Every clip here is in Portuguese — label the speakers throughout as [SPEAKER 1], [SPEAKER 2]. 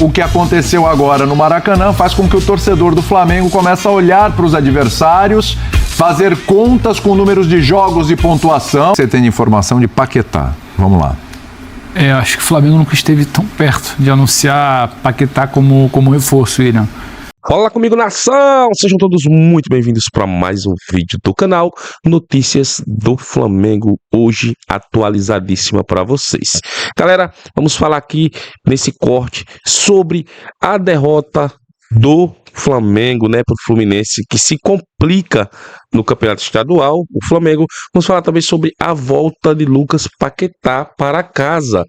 [SPEAKER 1] o que aconteceu agora no Maracanã faz com que o torcedor do Flamengo comece a olhar para os adversários, fazer contas com números de jogos e pontuação. Você tem informação de Paquetá. Vamos lá.
[SPEAKER 2] Acho que o Flamengo nunca esteve tão perto de anunciar Paquetá como reforço, William.
[SPEAKER 3] Fala comigo, nação! Sejam todos muito bem-vindos para mais um vídeo do canal Notícias do Flamengo, hoje atualizadíssima para vocês. Galera, vamos falar aqui nesse corte sobre a derrota do Flamengo, né, para o Fluminense, que se complica no Campeonato Estadual. O Flamengo, vamos falar também sobre a volta de Lucas Paquetá para casa,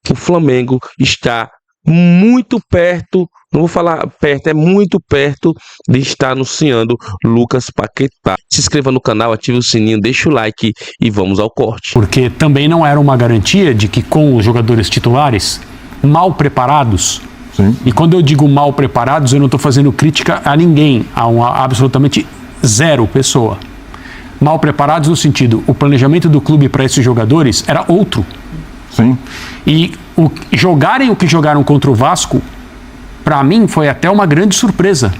[SPEAKER 3] que o Flamengo está muito perto, não vou falar perto, é muito perto de estar anunciando Lucas Paquetá. Se inscreva no canal, ative o sininho, deixa o like e vamos ao corte.
[SPEAKER 2] Porque também não era uma garantia de que com os jogadores titulares mal preparados, sim. E quando eu digo mal preparados, eu não estou fazendo crítica a ninguém, a absolutamente zero pessoa. Mal preparados no sentido, o planejamento do clube para esses jogadores era outro.
[SPEAKER 1] Sim.
[SPEAKER 2] E jogarem o que jogaram contra o Vasco, para mim foi até uma grande surpresa.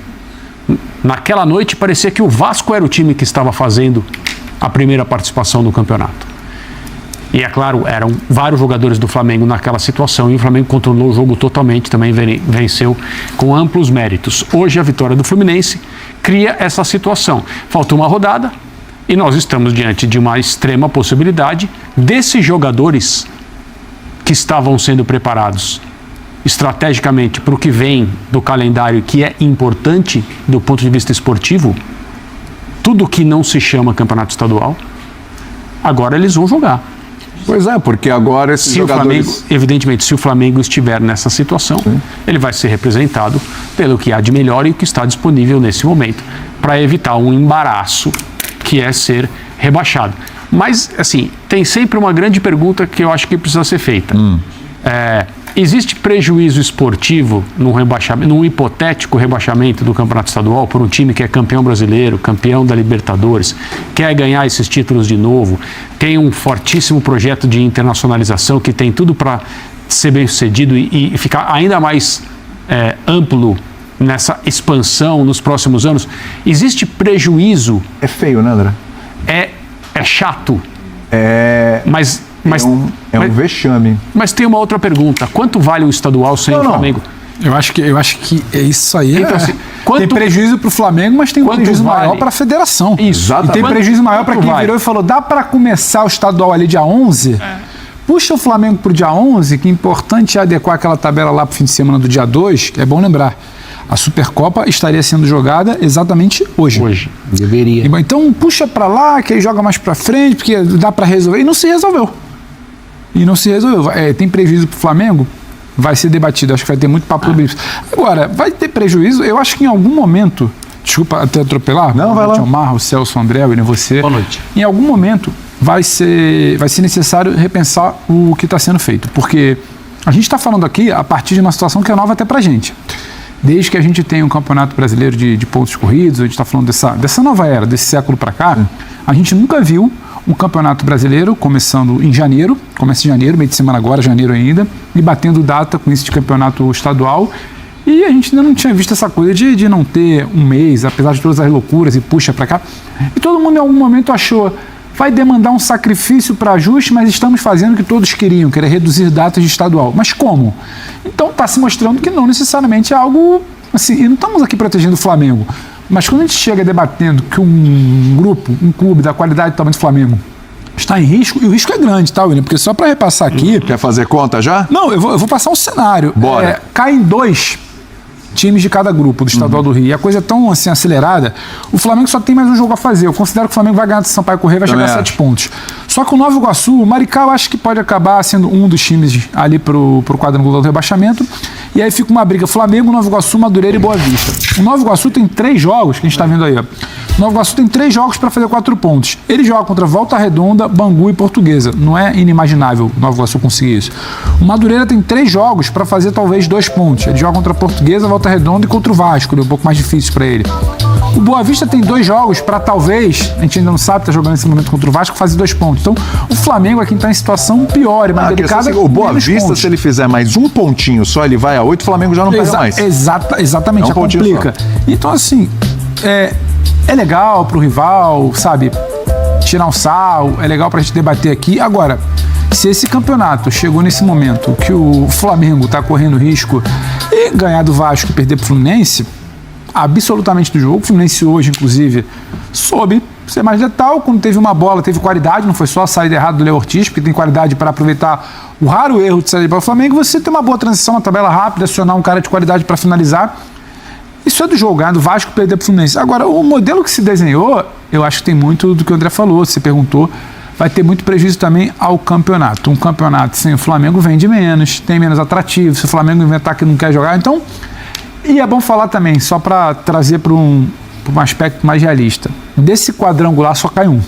[SPEAKER 2] Naquela noite parecia que o Vasco era o time que estava fazendo a primeira participação no campeonato. E é claro, eram vários jogadores do Flamengo naquela situação e o Flamengo controlou o jogo totalmente, também venceu com amplos méritos. Hoje a vitória do Fluminense cria essa situação. Falta uma rodada e nós estamos diante de uma extrema possibilidade desses jogadores que estavam sendo preparados estrategicamente para o que vem do calendário, que é importante do ponto de vista esportivo, tudo que não se chama campeonato estadual, agora eles vão jogar.
[SPEAKER 1] Pois é, porque agora esses jogadores...
[SPEAKER 2] Flamengo, evidentemente, se o Flamengo estiver nessa situação, sim, ele vai ser representado pelo que há de melhor e o que está disponível nesse momento, para evitar um embaraço que é ser rebaixado. Mas, assim, tem sempre uma grande pergunta que eu acho que precisa ser feita. Existe prejuízo esportivo num hipotético rebaixamento do Campeonato Estadual por um time que é campeão brasileiro, campeão da Libertadores, quer ganhar esses títulos de novo, tem um fortíssimo projeto de internacionalização que tem tudo para ser bem sucedido e ficar ainda mais amplo nessa expansão nos próximos anos? Existe prejuízo?
[SPEAKER 1] É feio, né, André?
[SPEAKER 2] É chato. Mas
[SPEAKER 1] um vexame.
[SPEAKER 2] Mas tem uma outra pergunta. Quanto vale o estadual sem o Flamengo?
[SPEAKER 4] Eu acho que é isso aí.
[SPEAKER 2] Então, assim,
[SPEAKER 4] tem prejuízo para o Flamengo, mas tem um prejuízo maior para a federação.
[SPEAKER 2] Isso.
[SPEAKER 4] E tem prejuízo maior para quem virou e falou, dá para começar o estadual ali dia 11? Puxa o Flamengo para o dia 11, que é importante adequar aquela tabela lá para o fim de semana do dia 2, que é bom lembrar. A Supercopa estaria sendo jogada exatamente hoje.
[SPEAKER 2] Hoje. Deveria.
[SPEAKER 4] Então puxa para lá, que aí joga mais para frente, porque dá para resolver. E não se resolveu. Tem prejuízo para o Flamengo? Vai ser debatido. Acho que vai ter muito papo sobre isso. Agora, vai ter prejuízo? Eu acho que em algum momento, desculpa até atropelar,
[SPEAKER 1] não, vai lá.
[SPEAKER 4] O Marro, o Celso, o André, e você.
[SPEAKER 2] Boa noite.
[SPEAKER 4] Em algum momento vai ser necessário repensar o que está sendo feito. Porque a gente está falando aqui a partir de uma situação que é nova até para a gente. Desde que a gente tem um campeonato brasileiro de pontos corridos, a gente está falando dessa nova era, desse século para cá, a gente nunca viu um campeonato brasileiro começando em janeiro, começa em janeiro, meio de semana agora, janeiro ainda, e batendo data com esse de campeonato estadual. E a gente ainda não tinha visto essa coisa de não ter um mês, apesar de todas as loucuras e puxa para cá. E todo mundo em algum momento achou, vai demandar um sacrifício para ajuste, mas estamos fazendo o que todos queriam, que era reduzir datas de estadual. Mas como? Então está se mostrando que não necessariamente é algo assim, e não estamos aqui protegendo o Flamengo, mas quando a gente chega debatendo que um grupo, um clube da qualidade do tamanho do Flamengo está em risco, e o risco é grande, tá, William? Porque só para repassar aqui...
[SPEAKER 1] Quer fazer conta já?
[SPEAKER 4] Não, eu vou passar um cenário.
[SPEAKER 1] Bora.
[SPEAKER 4] Caem 2 times de cada grupo do Estadual do Rio. E a coisa é tão assim acelerada, o Flamengo só tem mais um jogo a fazer. Eu considero que o Flamengo vai ganhar do Sampaio Corrêa e vai chegar a 7 pontos. Só que o Nova Iguaçu, o Maricá, eu acho que pode acabar sendo um dos times ali pro quadrangular do rebaixamento. E aí fica uma briga Flamengo, Nova Iguaçu, Madureira e Boa Vista. O Nova Iguaçu tem 3 jogos, que a gente está vendo aí, ó. O Nova Iguaçu tem 3 jogos para fazer 4 pontos. Ele joga contra Volta Redonda, Bangu e Portuguesa. Não é inimaginável o Nova Iguaçu conseguir isso. O Madureira tem 3 jogos para fazer talvez 2 pontos. Ele joga contra Portuguesa, Volta Redonda e contra o Vasco, é um pouco mais difícil para ele. O Boa Vista tem 2 jogos para talvez, a gente ainda não sabe, tá jogando nesse momento contra o Vasco, fazer 2 pontos. Então, o Flamengo aqui tá em situação pior e mais delicada.
[SPEAKER 1] O Boa Vista, se ele fizer mais um pontinho só, ele vai a 8, o Flamengo já não pega mais.
[SPEAKER 4] Exatamente, já complica. Então, assim, é legal pro rival, sabe, tirar um sal, é legal pra gente debater aqui. Agora, se esse campeonato chegou nesse momento que o Flamengo tá correndo risco e ganhar do Vasco e perder pro Fluminense, absolutamente do jogo, o Fluminense hoje, inclusive, soube ser mais letal, quando teve uma bola, teve qualidade, não foi só a saída errada do Léo Ortiz, porque tem qualidade para aproveitar o raro erro de saída para o Flamengo, você tem uma boa transição, uma tabela rápida, acionar um cara de qualidade para finalizar. Isso é do jogo, ganhar do Vasco, perder para o Fluminense. Agora, o modelo que se desenhou, eu acho que tem muito do que o André falou, você perguntou, vai ter muito prejuízo também ao campeonato. Um campeonato sem o Flamengo vende menos, tem menos atrativo, se o Flamengo inventar que não quer jogar, então... E é bom falar também, só para trazer para um aspecto mais realista, desse quadrangular só cai um.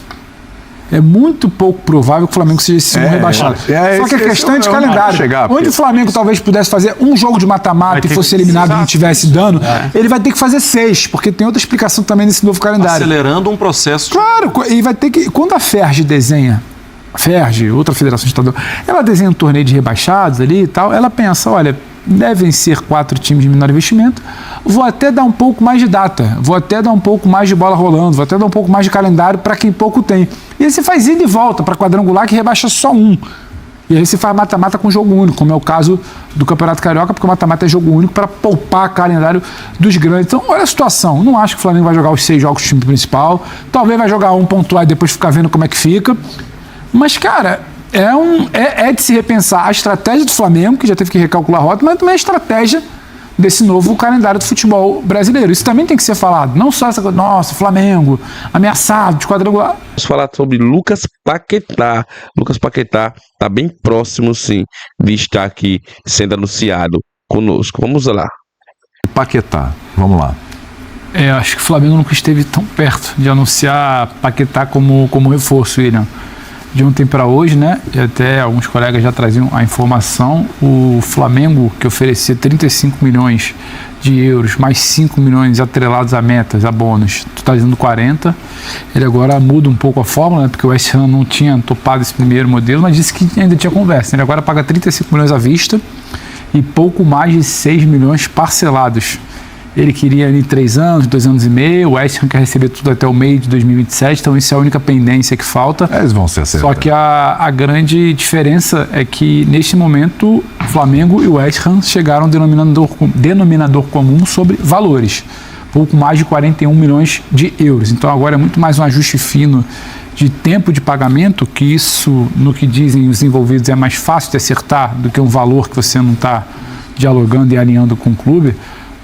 [SPEAKER 4] É muito pouco provável que o Flamengo seja esse segundo rebaixado. Só que a questão é de calendário. Onde o Flamengo talvez pudesse fazer um jogo de mata-mata e fosse eliminado e não tivesse dano, ele vai ter que fazer 6, porque tem outra explicação também nesse novo calendário.
[SPEAKER 5] Acelerando um processo.
[SPEAKER 4] Claro, e vai ter que... Quando a Ferge desenha, outra federação estadual, ela desenha um torneio de rebaixados ali e tal, ela pensa, olha, devem ser 4 times de menor investimento, vou até dar um pouco mais de data, vou até dar um pouco mais de bola rolando, vou até dar um pouco mais de calendário para quem pouco tem. E aí você faz ida e volta para quadrangular que rebaixa só um. E aí você faz mata-mata com jogo único, como é o caso do Campeonato Carioca, porque o mata-mata é jogo único para poupar calendário dos grandes. Então, olha a situação. Não acho que o Flamengo vai jogar os 6 jogos do time principal, talvez vai jogar um, pontuar e depois ficar vendo como é que fica. Mas, cara... É de se repensar a estratégia do Flamengo, que já teve que recalcular a rota, mas também a estratégia desse novo calendário do futebol brasileiro. Isso também tem que ser falado. Não só essa coisa, nossa, Flamengo, ameaçado de quadrangular.
[SPEAKER 3] Vamos falar sobre Lucas Paquetá. Lucas Paquetá está bem próximo, sim, de estar aqui sendo anunciado conosco. Vamos lá.
[SPEAKER 1] Paquetá, vamos lá.
[SPEAKER 4] Acho que o Flamengo nunca esteve tão perto de anunciar Paquetá como reforço, William. De ontem para hoje, né? E até alguns colegas já traziam a informação. O Flamengo, que oferecia 35 milhões de euros, mais 5 milhões atrelados a metas, a bônus, totalizando 40. Ele agora muda um pouco a fórmula, né? Porque o West Ham não tinha topado esse primeiro modelo, mas disse que ainda tinha conversa. Ele agora paga 35 milhões à vista e pouco mais de 6 milhões parcelados. Ele queria em 3 anos, 2 anos e meio, o West Ham quer receber tudo até o meio de 2027, então isso é a única pendência que falta.
[SPEAKER 1] Eles vão ser acertados.
[SPEAKER 4] Só que a grande diferença é que, neste momento, o Flamengo e o West Ham chegaram a um denominador comum sobre valores. Pouco mais de 41 milhões de euros. Então agora é muito mais um ajuste fino de tempo de pagamento, que isso, no que dizem os envolvidos, é mais fácil de acertar do que um valor que você não está dialogando e alinhando com o clube,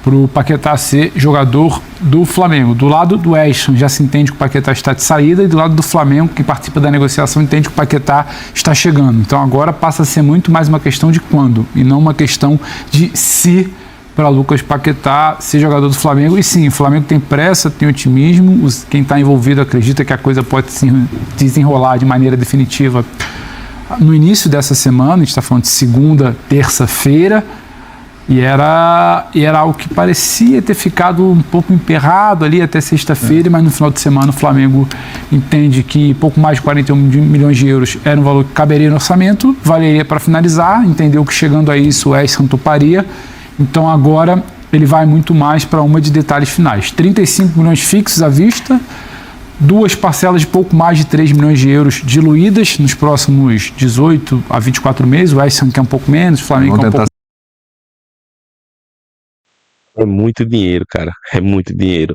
[SPEAKER 4] para o Paquetá ser jogador do Flamengo. Do lado do West Ham já se entende que o Paquetá está de saída, e do lado do Flamengo, que participa da negociação, entende que o Paquetá está chegando. Então agora passa a ser muito mais uma questão de quando, e não uma questão de se, para Lucas Paquetá ser jogador do Flamengo. E sim, o Flamengo tem pressa, tem otimismo, quem está envolvido acredita que a coisa pode se desenrolar de maneira definitiva no início dessa semana. A gente está falando de segunda, terça-feira, e era algo que parecia ter ficado um pouco emperrado ali até sexta-feira, mas no final de semana o Flamengo entende que pouco mais de 41 milhões de euros era um valor que caberia no orçamento, valeria para finalizar, entendeu que chegando a isso o West Ham toparia. Então agora ele vai muito mais para uma de detalhes finais. 35 milhões fixos à vista, 2 parcelas de pouco mais de 3 milhões de euros diluídas nos próximos 18 a 24 meses, o West Ham quer um pouco menos, o Flamengo quer um pouco.
[SPEAKER 3] É muito dinheiro, cara. É muito dinheiro.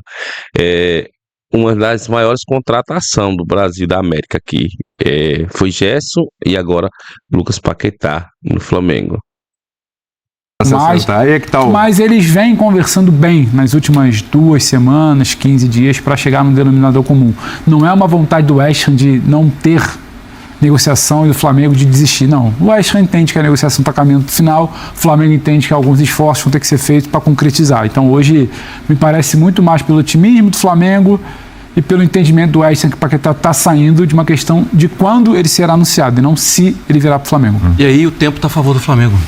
[SPEAKER 3] É uma das maiores contratações do Brasil, da América aqui. Foi Gerson e agora Lucas Paquetá no Flamengo.
[SPEAKER 4] Mas eles vêm conversando bem nas últimas 2 semanas, 15 dias, para chegar no denominador comum. Não é uma vontade do West Ham de não ter negociação e do Flamengo de desistir. Não. O West Ham entende que a negociação está caminhando para o final, o Flamengo entende que alguns esforços vão ter que ser feitos para concretizar. Então hoje me parece muito mais pelo otimismo do Flamengo e pelo entendimento do West Ham que o Paquetá está saindo de uma questão de quando ele será anunciado e não se ele virar para o Flamengo.
[SPEAKER 5] E aí o tempo está a favor do Flamengo.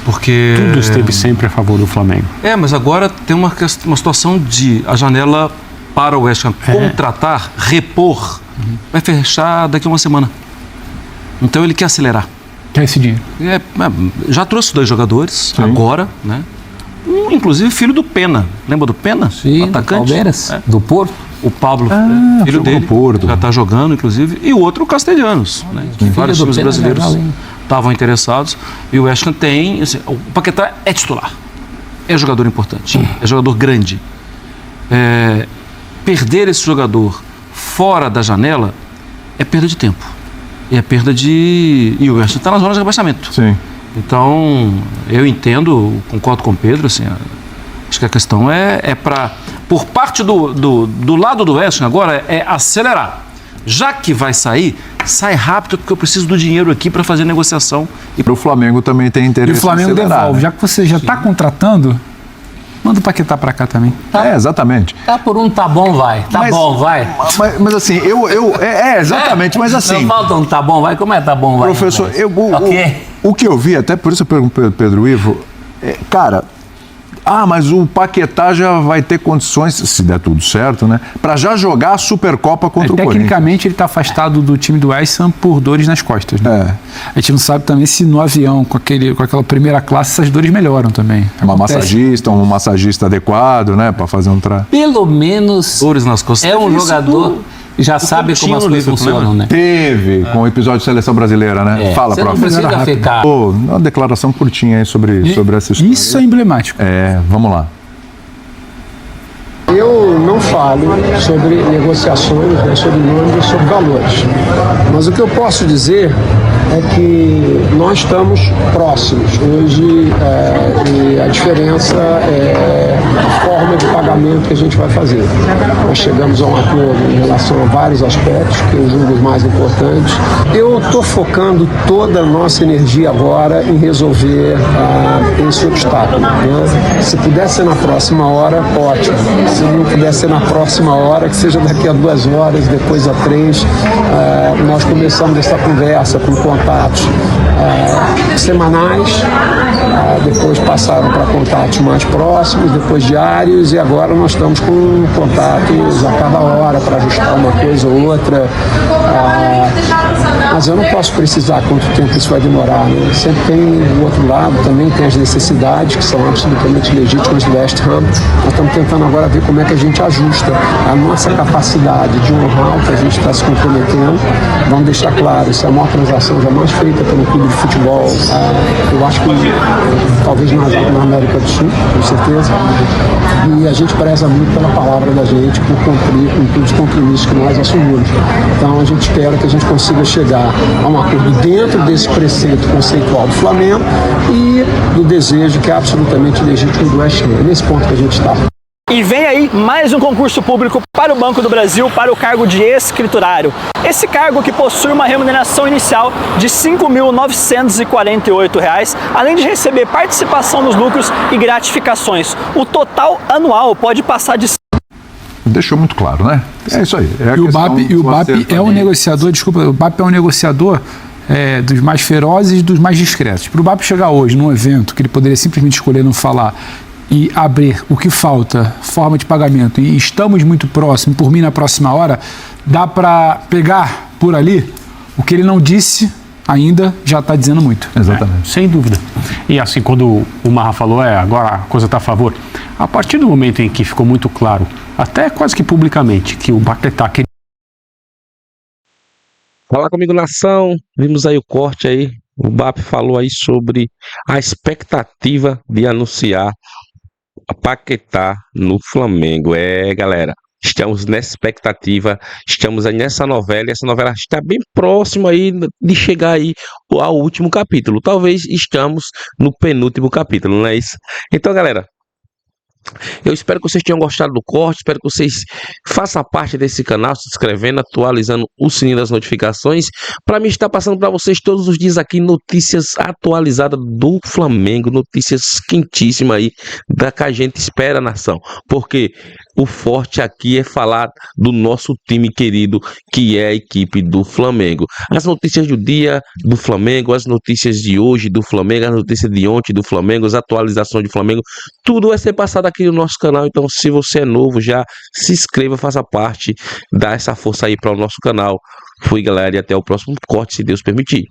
[SPEAKER 5] Porque...
[SPEAKER 2] Tudo esteve sempre a favor do Flamengo.
[SPEAKER 5] Mas agora tem uma situação de a janela para o West Ham contratar, repor, vai fechar daqui a uma semana. Então ele quer acelerar.
[SPEAKER 4] Quer esse dinheiro.
[SPEAKER 5] Já trouxe 2 jogadores, agora, né? Um, inclusive, filho do Pena. Lembra do Pena?
[SPEAKER 6] Sim,
[SPEAKER 5] o atacante.
[SPEAKER 6] do Palmeiras, do Porto.
[SPEAKER 5] O Pablo, filho
[SPEAKER 1] jogou
[SPEAKER 5] dele,
[SPEAKER 1] no Porto.
[SPEAKER 5] já está jogando, inclusive. E o outro, o Castelhanos. Né? Vários
[SPEAKER 6] do
[SPEAKER 5] times
[SPEAKER 6] Pena,
[SPEAKER 5] brasileiros
[SPEAKER 6] legal, hein?
[SPEAKER 5] estavam interessados. E o West Ham tem... Assim, o Paquetá é titular. É jogador importante. É jogador grande. Perder esse jogador fora da janela é perda de tempo. E é perda de... E o West Ham está na zona de rebaixamento.
[SPEAKER 1] Sim.
[SPEAKER 5] Então, eu entendo, concordo com o Pedro, assim, acho que a questão é para, por parte do lado do West Ham agora, é acelerar. Já que vai sair, sai rápido, porque eu preciso do dinheiro aqui para fazer negociação.
[SPEAKER 1] E o Flamengo também tem
[SPEAKER 4] E
[SPEAKER 1] interesse
[SPEAKER 4] o Flamengo
[SPEAKER 1] em acelerar,
[SPEAKER 4] devolve.
[SPEAKER 1] né?
[SPEAKER 4] Já que você já está contratando, manda o Paquetá para cá também.
[SPEAKER 1] Exatamente.
[SPEAKER 6] Tá por um, tá bom, vai. Tá
[SPEAKER 1] Mas-
[SPEAKER 6] bom, vai.
[SPEAKER 1] Mas assim, exatamente, mas assim...
[SPEAKER 6] Não falta um tá bom, vai. Como é tá bom, vai?
[SPEAKER 1] Professor,
[SPEAKER 6] Ok.
[SPEAKER 1] o que eu vi, até por isso eu pergunto para Pedro Ivo, cara, mas o Paquetá já vai ter condições, se der tudo certo, né, para já jogar a Supercopa contra o Corinthians.
[SPEAKER 4] Tecnicamente, ele está afastado do time do West Ham por dores nas costas. Né? A gente não sabe também se no avião, com aquela primeira classe, essas dores melhoram também.
[SPEAKER 1] Um massagista adequado, né, para fazer um trabalho.
[SPEAKER 6] Pelo menos
[SPEAKER 5] Dores nas costas.
[SPEAKER 6] é um
[SPEAKER 5] Isso
[SPEAKER 6] jogador que já sabe como as
[SPEAKER 5] Coutinho no
[SPEAKER 6] coisas
[SPEAKER 5] Liverpool,
[SPEAKER 6] funcionam, né?
[SPEAKER 1] Teve, com o episódio de Seleção Brasileira, né? Fala,
[SPEAKER 6] Você não
[SPEAKER 1] prof.
[SPEAKER 6] precisa ficar...
[SPEAKER 1] Uma declaração curtinha aí sobre essa história.
[SPEAKER 4] Isso é emblemático.
[SPEAKER 1] Vamos lá.
[SPEAKER 7] Eu não falo sobre negociações, né, sobre nomes, sobre valores. Mas o que eu posso dizer é que nós estamos próximos. Hoje e a diferença é a forma de pagamento que a gente vai fazer. Nós chegamos a um acordo em relação a vários aspectos, que eu julgo os mais importantes. Eu estou focando toda a nossa energia agora em resolver esse obstáculo. Né? Se puder ser na próxima hora, ótimo. Se não puder ser na próxima hora, que seja daqui a 2 horas, depois a 3, nós começamos essa conversa com contatos semanais, depois passaram para contatos mais próximos, depois diários, e agora nós estamos com contatos a cada hora para ajustar uma coisa ou outra. Mas eu não posso precisar quanto tempo isso vai demorar. Né? Sempre tem o outro lado, também tem as necessidades que são absolutamente legítimas do West Ham. Nós estamos tentando agora ver como é que a gente ajusta a nossa capacidade de honrar o que a gente está se comprometendo. Vamos deixar claro, isso é a maior transação jamais feita pelo clube de futebol, eu acho que talvez na América do Sul, com certeza. E a gente preza muito pela palavra da gente, por cumprir com todos os compromissos que nós assumimos. Então a gente espera que a gente consiga chegar a um acordo dentro desse preceito conceitual do Flamengo e do desejo que é absolutamente legítimo do West Ham. É nesse ponto que a gente está.
[SPEAKER 8] E vem aí mais um concurso público para o Banco do Brasil para o cargo de escriturário. Esse cargo que possui uma remuneração inicial de R$ 5.948, além de receber participação nos lucros e gratificações. O total anual pode passar de...
[SPEAKER 1] Deixou muito claro, né? É isso aí.
[SPEAKER 4] E o BAP é um negociador, o BAP é um negociador dos mais ferozes e dos mais discretos. Para o BAP chegar hoje num evento que ele poderia simplesmente escolher não falar e abrir o que falta, forma de pagamento, e estamos muito próximos, por mim na próxima hora, dá para pegar por ali o que ele não disse ainda, já está dizendo muito.
[SPEAKER 1] Exatamente.
[SPEAKER 2] Sem dúvida. E assim, quando o Marra falou, agora a coisa está a favor, a partir do momento em que ficou muito claro, até quase que publicamente, que o Paquetá queria...
[SPEAKER 3] Fala comigo, nação. Vimos aí o corte aí. O BAP falou aí sobre a expectativa de anunciar a Paquetá no Flamengo. Galera, estamos nessa expectativa, estamos aí nessa novela, e essa novela está bem próxima aí de chegar aí ao último capítulo. Talvez estamos no penúltimo capítulo, não é isso? Então, galera, eu espero que vocês tenham gostado do corte, espero que vocês façam parte desse canal, se inscrevendo, atualizando o sininho das notificações, para mim estar passando para vocês todos os dias aqui notícias atualizadas do Flamengo, notícias quentíssimas aí, da que a gente espera, nação, porque o forte aqui é falar do nosso time querido, que é a equipe do Flamengo. As notícias do dia do Flamengo, as notícias de hoje do Flamengo, as notícias de ontem do Flamengo, as atualizações do Flamengo, tudo vai ser passado aqui no nosso canal. Então, se você é novo, já se inscreva, faça parte, dá essa força aí para o nosso canal. Fui, galera, e até o próximo corte, se Deus permitir.